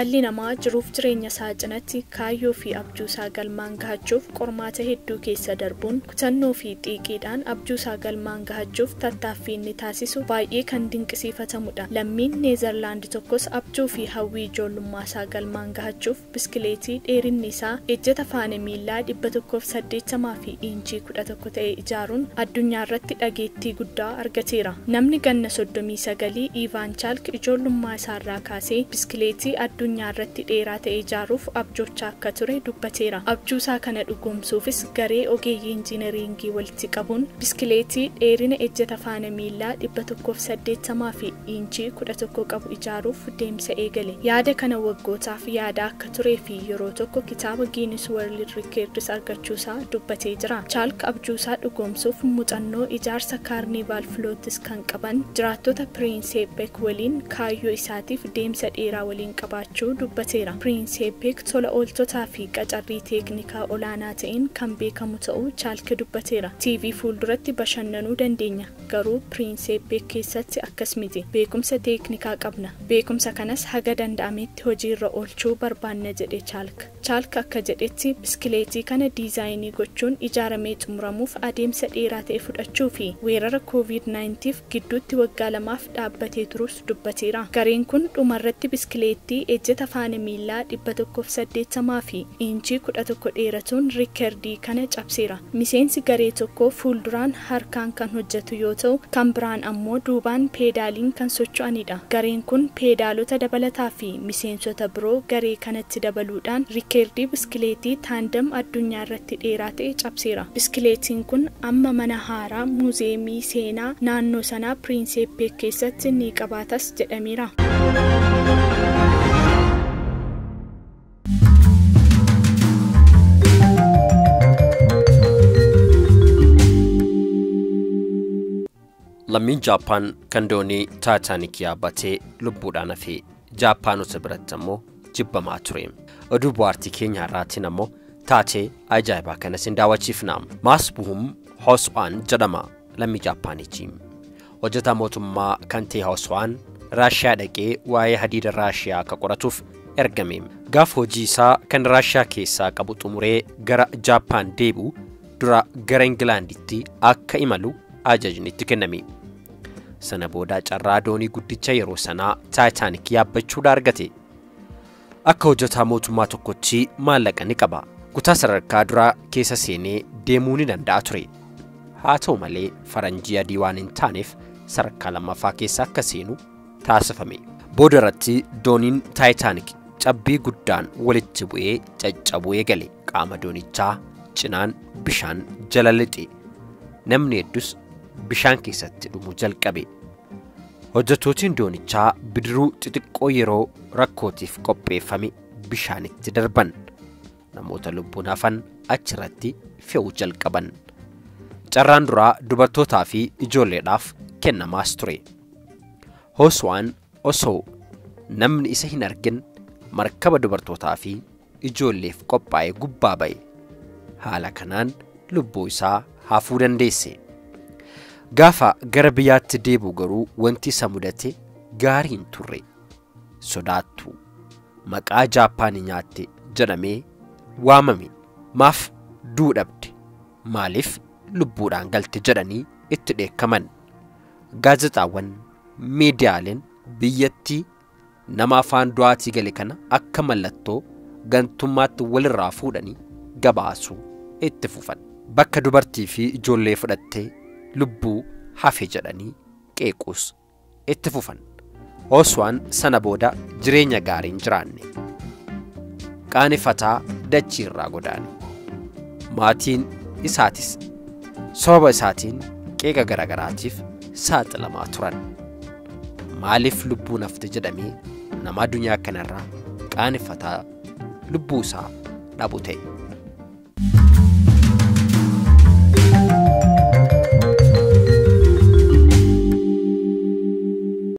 dhalli namaa jiruuf jireenya isaa cinatti kaayyoo fi abjuu isaa galmaan gahachuuf qormaata hedduu keessa darbuun kutannoo fi xiiqiidhaan abjuu isaa galmaan gahachuuf tattaaffii inni taasisu baay'ee kan dinqisiifatamudha. Lammiin Neezerlaand tokkos abjuu fi hawwii ijoollummaa isaa galmaan gahachuuf biskileetii dheerinni isaa ejjeta faana miilaa 180 fi iinchii 11 ta'e ijaaruun addunyaa irratti dhageettii guddaa argateera. Namni ganna 39 Ivan Chalk ijoollummaa isaa irraa kaasee biskileetii addunyaa irratti dheeraa ta'e ijaaruuf abjochaa akka ture dubbateera. Abjuu isaa kana dhugoomsuufis garee ogeeyyii injiineringii walitti qabuun biskileetii dheerina ejjeta faana miilaa 180 fi iinchii 11 qabu ijaaruuf deemsa eegale. Yaada kana waggootaaf yaada akka turee fi yeroo tokko kitaaba Guinness World Records argachuusaa dubbatee jira. Chalk abjuusaa dhugoomsuuf muuxannoo ijaarsa kaarnivaal flootis kan qaban jiraattota Prinseepek waliin kaayyoo isaatiif deemsa dheeraa waliin qabaachuu dubbateera. Prinseepek tola ooltotaa fi qacarrii teeknikaa olaanaa ta'een kan beekamu ta'uu Chalk dubbateera. TV fuulduratti bashannanuu dandeenya, garuu Prinseepek keessatti akkas miti. Beekumsa teeknikaa qabna. Beekumsa kanas haga danda'ametti hojiirra oolchuu barbaanna jedhe Chalk. Chalk akka jedhetti biskileetii kana diizaayinii gochuun ijaaramee xumuramuuf adeemsa dheeraa ta'e fudhachuu fi weerara COVID-19 gidduutti waggaa 2 dhaabbatee turus dubbateera. Gareen kun dhumarratti biskileetii ejjeta faana miilaa 180 fi iinchii 11 dheeratuun riikardii kana cabseera. Miseensi garee tokko fuulduraan harkaan kan hojjetu yoo ta'u, kan biraan ammoo duubaan peedaaliin kan socho'anidha. Gareen kun peedaalota dabalataa fi miseensota biroo garee kanatti dabaluudhaan riikardii biskileetii taandam addunyaa irratti dheeraa ta'e cabseera. Biskileetiin kun amma mana haaraa muuzeemii seenaa naannoo sanaa Prinseepek keessatti ni qabaatas jedhameera. Lammiin Jaappaan kan doonii Taitaanik yaabbatee lubbuudhaan hafe Jaappaanota biratti ammoo jibbamaa ture. Oduu bohaartii keenya irraatiin ammoo taatee ajaa'ibaa kanas hin daawwachiifna. Maasbuhum Hoswaan jedhama lammii Jaappaaniiti. Hojjetaa mootummaa kan ta'e Hoswaan Raashiyaa dhaqee waa'ee hadiida Raashiyaa akka qoratuuf ergame. Gaaf hojii isaa kan Raashiyaa keessaa qabu xumuree gara Jaappaan deebi'u dura gara Ingilaanditti akka imalu ajajni itti kenname. Sana booda carraa doonii guddicha yeroo sanaa Taitaanik yaabbachuudha argate. Akka hojjetaa mootummaa tokkotti maallaqa ni qaba. Kutaa sadarkaa duraa keessa seenee deemuu ni danda'a ture. Haa ta'u malee faranjii adii waan hin taaneef sadarkaa lammaffaa keessa akka seenu taasifame. Booda irratti dooniin Taitaanik cabbii guddaan walitti bu'ee caccabuu eegale. Qaama doonichaa cinaan bishaan jala lixe. Namni hedduus bishaan keessatti dhumuu jalqabe. Hojjetootiin doonichaa bidiruu xixiqqoo yeroo rakkootiif qopheeffame bishaanitti darban. Namoota lubbuun hafan achirratti fe'uu jalqaban. Carraan duraa dubartootaa fi ijoolleedhaaf kennamaas ture. Hoswaan osoo namni isa hin argin markaba dubartootaa fi ijoolleef qophaa'ee gubbaa ba'e. Haala kanaan lubbuu isaa hafuu dandeesse. Gaafa gara biyyaatti deebi'u garuu wanti isa mudate gaarii hin turre. Sodaattu maqaa Jaappaanii nyaatte jedhamee waamame. Maaf du'uu dhabde? Maaliif lubbuudhaan galte jedhanii itti dheekkaman. Gaazexaawwan, miidiyaaleen biyyattii nama afaan du'aatii gale kana akka mallattoo gantummaatti walirraa fuudhanii gabaasuu itti fufan. Bakka dubartii fi ijoollee fudhattee lubbuu hafe jedhanii qeequus itti fufan. Hoswaan sana booda jireenya gaarii hin jiraanne. Qaanifataa dachii irraa godaane. Maatiin isaatis sababa isaatiin qeeqa garagaraatiif saaxilamaa turan. Maaliif lubbuun hafte jedhamee nama addunyaa kanarraa qaanifataa lubbuu isaa dhabu ta'e.